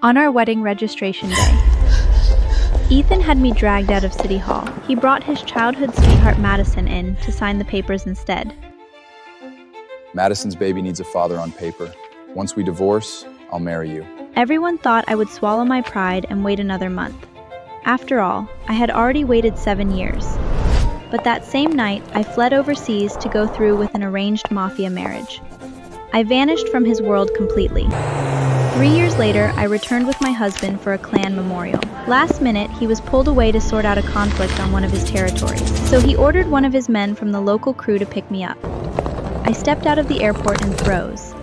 On our wedding registration day, Ethan had me dragged out of City Hall. He brought his childhood sweetheart Madison in to sign the papers instead. Madison's baby needs a father on paper. Once we divorce, I'll marry you. Everyone thought I would swallow my pride and wait another month. After all, I had already waited 7 years. But that same night, I fled overseas to go through with an arranged mafia marriage. I vanished from his world completely. 3 years later, I returned with my husband for a clan memorial. Last minute, he was pulled away to sort out a conflict on one of his territories, so he ordered one of his men from the local crew to pick me up. I stepped out of the airport in throes.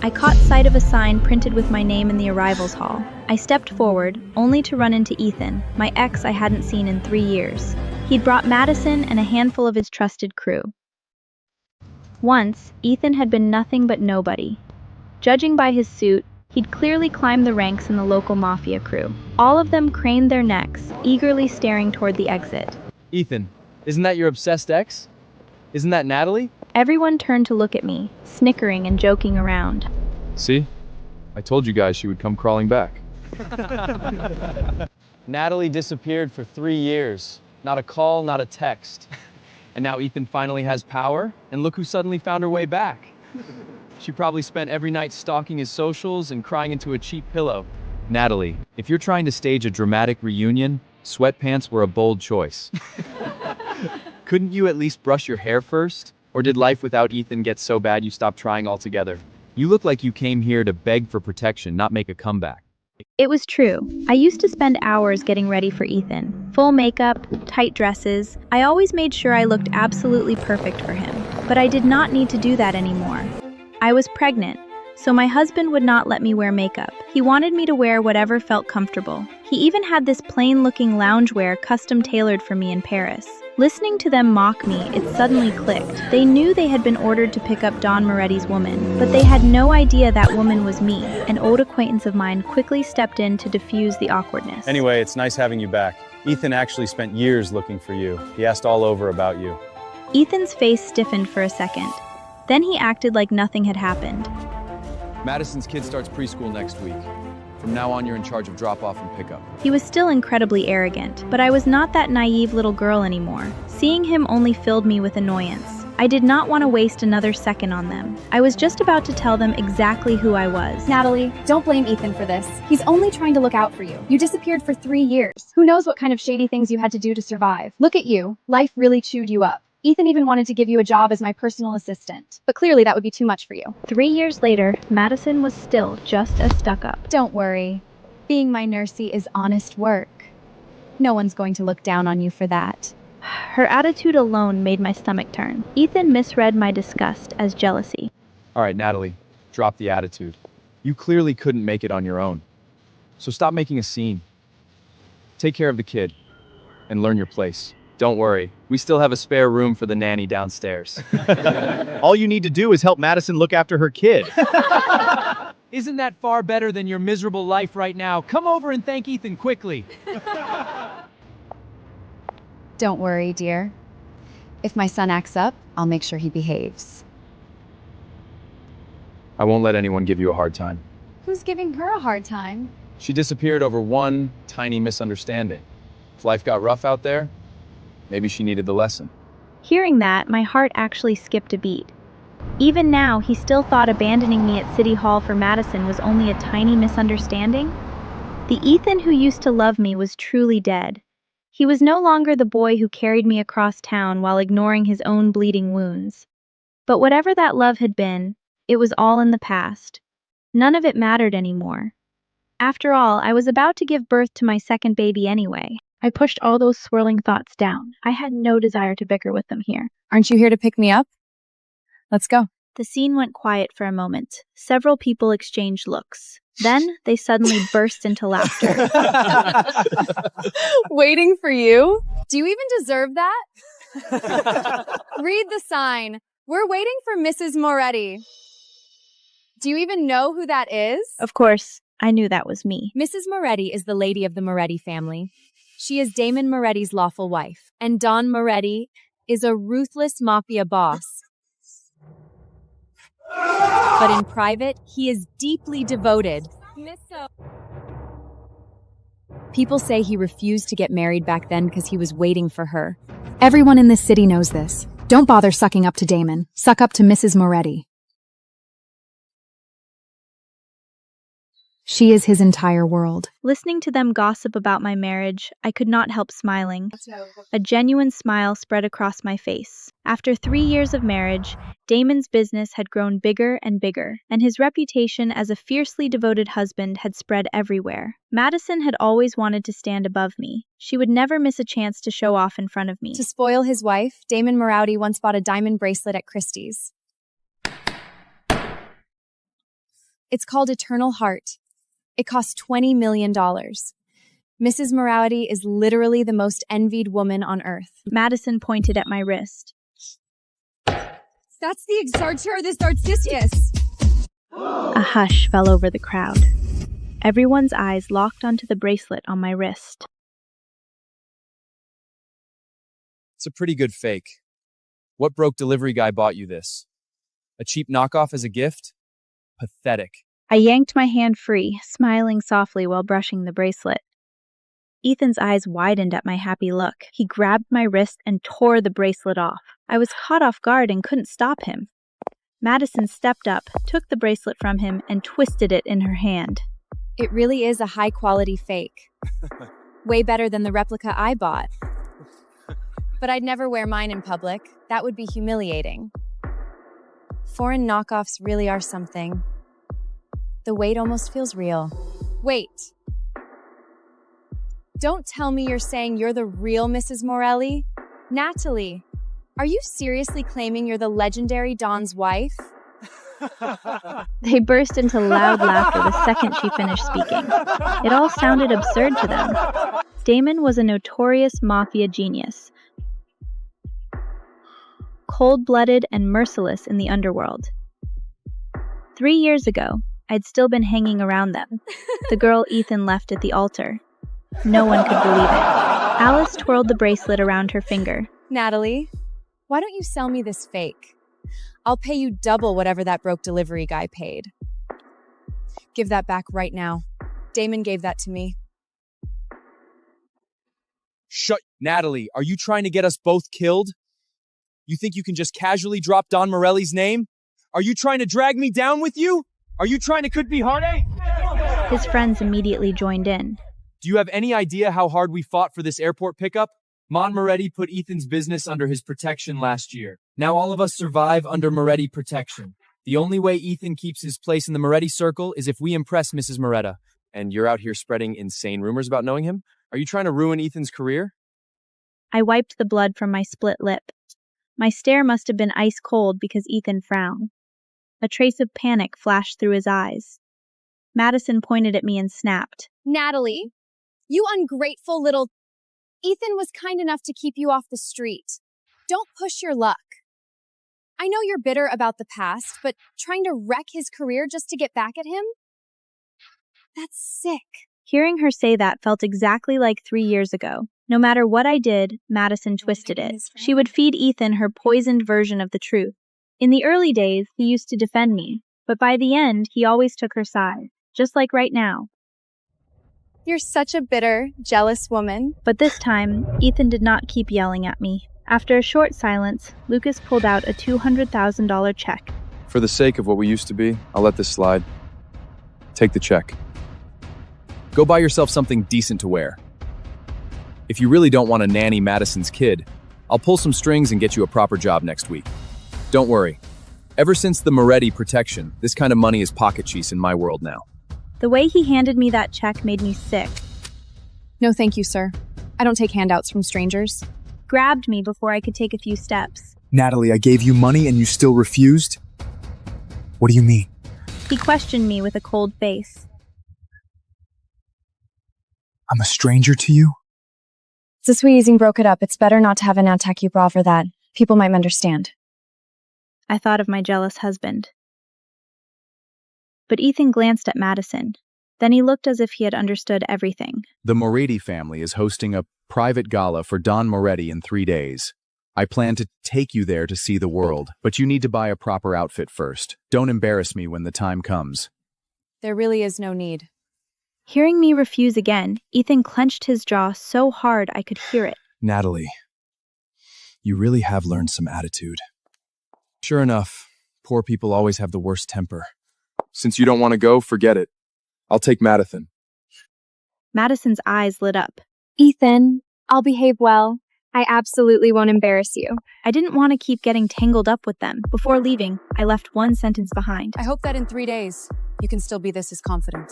I caught sight of a sign printed with my name in the arrivals hall. I stepped forward, only to run into Ethan, my ex I hadn't seen in 3 years. He'd brought Madison and a handful of his trusted crew. Once, Ethan had been nothing but nobody. Judging by his suit, he'd clearly climbed the ranks in the local mafia crew. All of them craned their necks, eagerly staring toward the exit. Ethan, isn't that your obsessed ex? Isn't that Natalie? Everyone turned to look at me, snickering and joking around. See? I told you guys she would come crawling back. Natalie disappeared for 3 years. Not a call, not a text. And now Ethan finally has power, and look who suddenly found her way back. She probably spent every night stalking his socials and crying into a cheap pillow. Natalie, if you're trying to stage a dramatic reunion, sweatpants were a bold choice. Couldn't you at least brush your hair first? Or did life without Ethan get so bad you stopped trying altogether? You look like you came here to beg for protection, not make a comeback. It was true. I used to spend hours getting ready for Ethan. Full makeup, tight dresses. I always made sure I looked absolutely perfect for him. But I did not need to do that anymore. I was pregnant, so my husband would not let me wear makeup. He wanted me to wear whatever felt comfortable. He even had this plain-looking loungewear custom-tailored for me in Paris. Listening to them mock me, it suddenly clicked. They knew they had been ordered to pick up Don Moretti's woman, but they had no idea that woman was me. An old acquaintance of mine quickly stepped in to diffuse the awkwardness. Anyway, it's nice having you back. Ethan actually spent years looking for you. He asked all over about you. Ethan's face stiffened for a second. Then he acted like nothing had happened. Madison's kid starts preschool next week. From now on, you're in charge of drop-off and pickup. He was still incredibly arrogant, but I was not that naive little girl anymore. Seeing him only filled me with annoyance. I did not want to waste another second on them. I was just about to tell them exactly who I was. Natalie, don't blame Ethan for this. He's only trying to look out for you. You disappeared for 3 years. Who knows what kind of shady things you had to do to survive. Look at you. Life really chewed you up. Ethan even wanted to give you a job as my personal assistant, but clearly that would be too much for you. 3 years later, Madison was still just as stuck up. Don't worry. Being my nursey is honest work. No one's going to look down on you for that. Her attitude alone made my stomach turn. Ethan misread my disgust as jealousy. All right, Natalie, drop the attitude. You clearly couldn't make it on your own. So stop making a scene. Take care of the kid and learn your place. Don't worry, we still have a spare room for the nanny downstairs. All you need to do is help Madison look after her kid. Isn't that far better than your miserable life right now? Come over and thank Ethan quickly. Don't worry, dear. If my son acts up, I'll make sure he behaves. I won't let anyone give you a hard time. Who's giving her a hard time? She disappeared over one tiny misunderstanding. If life got rough out there, maybe she needed the lesson. Hearing that, my heart actually skipped a beat. Even now, he still thought abandoning me at City Hall for Madison was only a tiny misunderstanding? The Ethan who used to love me was truly dead. He was no longer the boy who carried me across town while ignoring his own bleeding wounds. But whatever that love had been, it was all in the past. None of it mattered anymore. After all, I was about to give birth to my second baby anyway. I pushed all those swirling thoughts down. I had no desire to bicker with them here. Aren't you here to pick me up? Let's go. The scene went quiet for a moment. Several people exchanged looks. Then they suddenly burst into laughter. Waiting for you? Do you even deserve that? Read the sign. We're waiting for Mrs. Moretti. Do you even know who that is? Of course, I knew that was me. Mrs. Moretti is the lady of the Moretti family. She is Damon Moretti's lawful wife, and Don Moretti is a ruthless mafia boss. But in private, he is deeply devoted. People say he refused to get married back then because he was waiting for her. Everyone in this city knows this. Don't bother sucking up to Damon. Suck up to Mrs. Moretti. She is his entire world. Listening to them gossip about my marriage, I could not help smiling. A genuine smile spread across my face. After 3 years of marriage, Damon's business had grown bigger and bigger, and his reputation as a fiercely devoted husband had spread everywhere. Madison had always wanted to stand above me. She would never miss a chance to show off in front of me. To spoil his wife, Damon Moretti once bought a diamond bracelet at Christie's. It's called Eternal Heart. It cost $20 million. Mrs. Moretti is literally the most envied woman on earth. Madison pointed at my wrist. That's the Exarcher, the Narcissus. A hush fell over the crowd. Everyone's eyes locked onto the bracelet on my wrist. It's a pretty good fake. What broke delivery guy bought you this? A cheap knockoff as a gift? Pathetic. I yanked my hand free, smiling softly while brushing the bracelet. Ethan's eyes widened at my happy look. He grabbed my wrist and tore the bracelet off. I was caught off guard and couldn't stop him. Madison stepped up, took the bracelet from him, and twisted it in her hand. It really is a high-quality fake. Way better than the replica I bought. But I'd never wear mine in public. That would be humiliating. Foreign knockoffs really are something. The weight almost feels real. Wait. Don't tell me you're saying you're the real Mrs. Morelli? Natalie, are you seriously claiming you're the legendary Don's wife? They burst into loud laughter the second she finished speaking. It all sounded absurd to them. Damon was a notorious mafia genius, cold-blooded and merciless in the underworld. 3 years ago, I'd still been hanging around them, the girl Ethan left at the altar. No one could believe it. Alice twirled the bracelet around her finger. Natalie, why don't you sell me this fake? I'll pay you double whatever that broke delivery guy paid. Give that back right now. Damon gave that to me. Shut. Natalie, are you trying to get us both killed? You think you can just casually drop Don Morelli's name? Are you trying to drag me down with you? Are you trying to could be heartache? His friends immediately joined in. Do you have any idea how hard we fought for this airport pickup? Mon Moretti put Ethan's business under his protection last year. Now all of us survive under Moretti protection. The only way Ethan keeps his place in the Moretti circle is if we impress Mrs. Moretta. And you're out here spreading insane rumors about knowing him? Are you trying to ruin Ethan's career? I wiped the blood from my split lip. My stare must have been ice cold because Ethan frowned. A trace of panic flashed through his eyes. Madison pointed at me and snapped. Natalie, you ungrateful little... Ethan was kind enough to keep you off the street. Don't push your luck. I know you're bitter about the past, but trying to wreck his career just to get back at him? That's sick. Hearing her say that felt exactly like 3 years ago. No matter what I did, Madison twisted it. She would feed Ethan her poisoned version of the truth. In the early days, he used to defend me, but by the end, he always took her side, just like right now. You're such a bitter, jealous woman. But this time, Ethan did not keep yelling at me. After a short silence, Lucas pulled out a $200,000 check. For the sake of what we used to be, I'll let this slide. Take the check. Go buy yourself something decent to wear. If you really don't want to nanny Madison's kid, I'll pull some strings and get you a proper job next week. Don't worry. Ever since the Moretti protection, this kind of money is pocket cheese in my world now. The way he handed me that check made me sick. No thank you, sir. I don't take handouts from strangers. Grabbed me before I could take a few steps. Natalie, I gave you money and you still refused? What do you mean? He questioned me with a cold face. I'm a stranger to you? Since we easing broke it up, it's better not to have an attack you bra for that. People might understand. I thought of my jealous husband. But Ethan glanced at Madison. Then he looked as if he had understood everything. The Moretti family is hosting a private gala for Don Moretti in 3 days. I plan to take you there to see the world, but you need to buy a proper outfit first. Don't embarrass me when the time comes. There really is no need. Hearing me refuse again, Ethan clenched his jaw so hard I could hear it. Natalie, you really have learned some attitude. Sure enough, poor people always have the worst temper. Since you don't want to go, forget it. I'll take Madison. Madison's eyes lit up. Ethan, I'll behave well. I absolutely won't embarrass you. I didn't want to keep getting tangled up with them. Before leaving, I left one sentence behind. I hope that in 3 days, you can still be this as confident.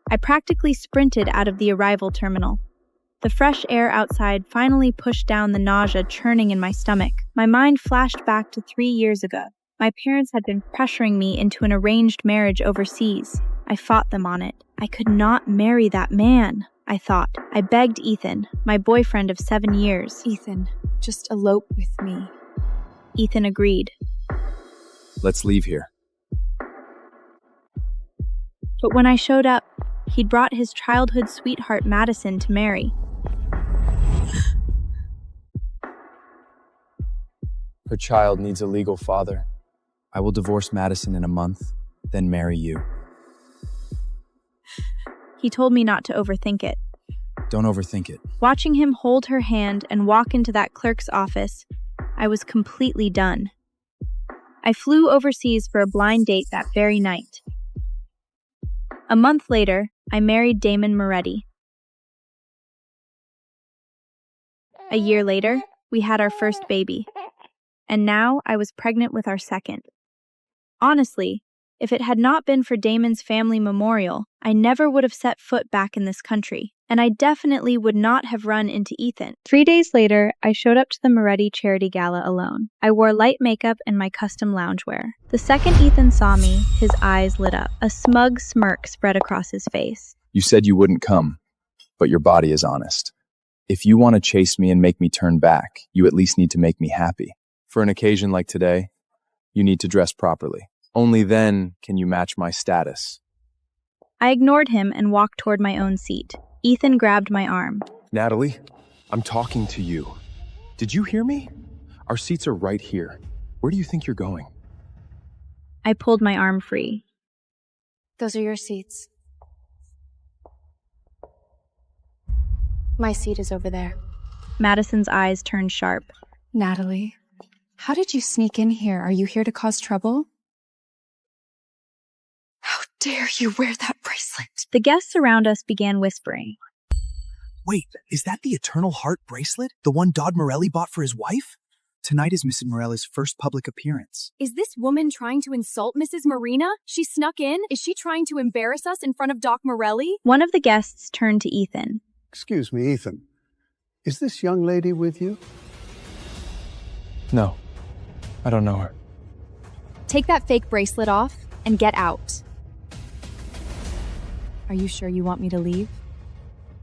I practically sprinted out of the arrival terminal. The fresh air outside finally pushed down the nausea churning in my stomach. My mind flashed back to 3 years ago. My parents had been pressuring me into an arranged marriage overseas. I fought them on it. I could not marry that man, I thought. I begged Ethan, my boyfriend of 7 years. Ethan, just elope with me. Ethan agreed. Let's leave here. But when I showed up, he'd brought his childhood sweetheart Madison to marry. Her child needs a legal father. I will divorce Madison in a month, then marry you. He told me not to overthink it. Don't overthink it. Watching him hold her hand and walk into that clerk's office, I was completely done. I flew overseas for a blind date that very night. A month later, I married Damon Moretti. A year later, we had our first baby. And now I was pregnant with our second. Honestly, if it had not been for Damon's family memorial, I never would have set foot back in this country, and I definitely would not have run into Ethan. 3 days later, I showed up to the Moretti charity gala alone. I wore light makeup and my custom loungewear. The second Ethan saw me, his eyes lit up. A smug smirk spread across his face. You said you wouldn't come, but your body is honest. If you want to chase me and make me turn back, you at least need to make me happy. For an occasion like today, you need to dress properly. Only then can you match my status. I ignored him and walked toward my own seat. Ethan grabbed my arm. Natalie, I'm talking to you. Did you hear me? Our seats are right here. Where do you think you're going? I pulled my arm free. Those are your seats. My seat is over there. Madison's eyes turned sharp. Natalie, how did you sneak in here? Are you here to cause trouble? How dare you wear that bracelet? The guests around us began whispering. Wait, is that the Eternal Heart bracelet? The one Dodd Morelli bought for his wife? Tonight is Mrs. Morelli's first public appearance. Is this woman trying to insult Mrs. Marina? She snuck in? Is she trying to embarrass us in front of Doc Morelli? One of the guests turned to Ethan. Excuse me, Ethan. Is this young lady with you? No, I don't know her. Take that fake bracelet off and get out. Are you sure you want me to leave?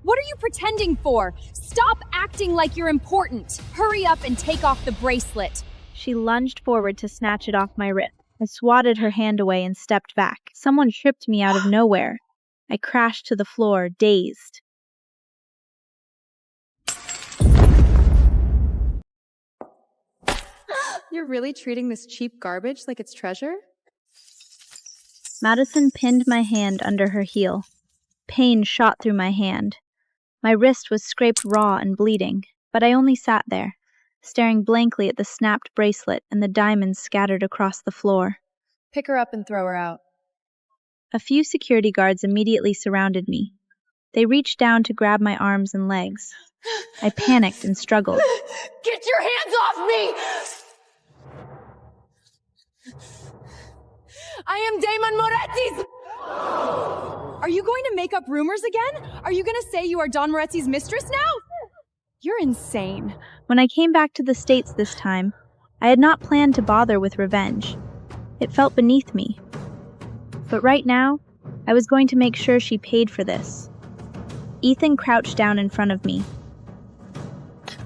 What are you pretending for? Stop acting like you're important. Hurry up and take off the bracelet. She lunged forward to snatch it off my wrist. I swatted her hand away and stepped back. Someone tripped me out of nowhere. I crashed to the floor, dazed. You're really treating this cheap garbage like it's treasure? Madison pinned my hand under her heel. Pain shot through my hand. My wrist was scraped raw and bleeding, but I only sat there, staring blankly at the snapped bracelet and the diamonds scattered across the floor. Pick her up and throw her out. A few security guards immediately surrounded me. They reached down to grab my arms and legs. I panicked and struggled. Get your hands off me! I am Damon Moretti's! Are you going to make up rumors again? Are you going to say you are Don Moretti's mistress now? You're insane. When I came back to the States this time, I had not planned to bother with revenge. It felt beneath me. But right now, I was going to make sure she paid for this. Ethan crouched down in front of me.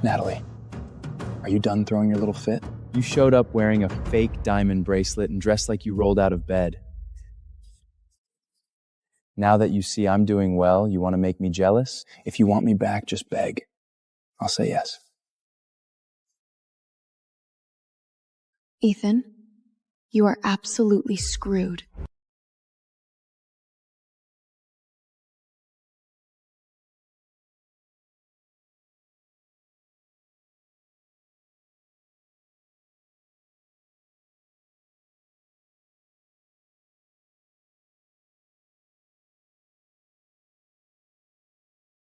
Natalie, are you done throwing your little fit? You showed up wearing a fake diamond bracelet and dressed like you rolled out of bed. Now that you see I'm doing well, you want to make me jealous? If you want me back, just beg. I'll say yes. Ethan, You are absolutely screwed.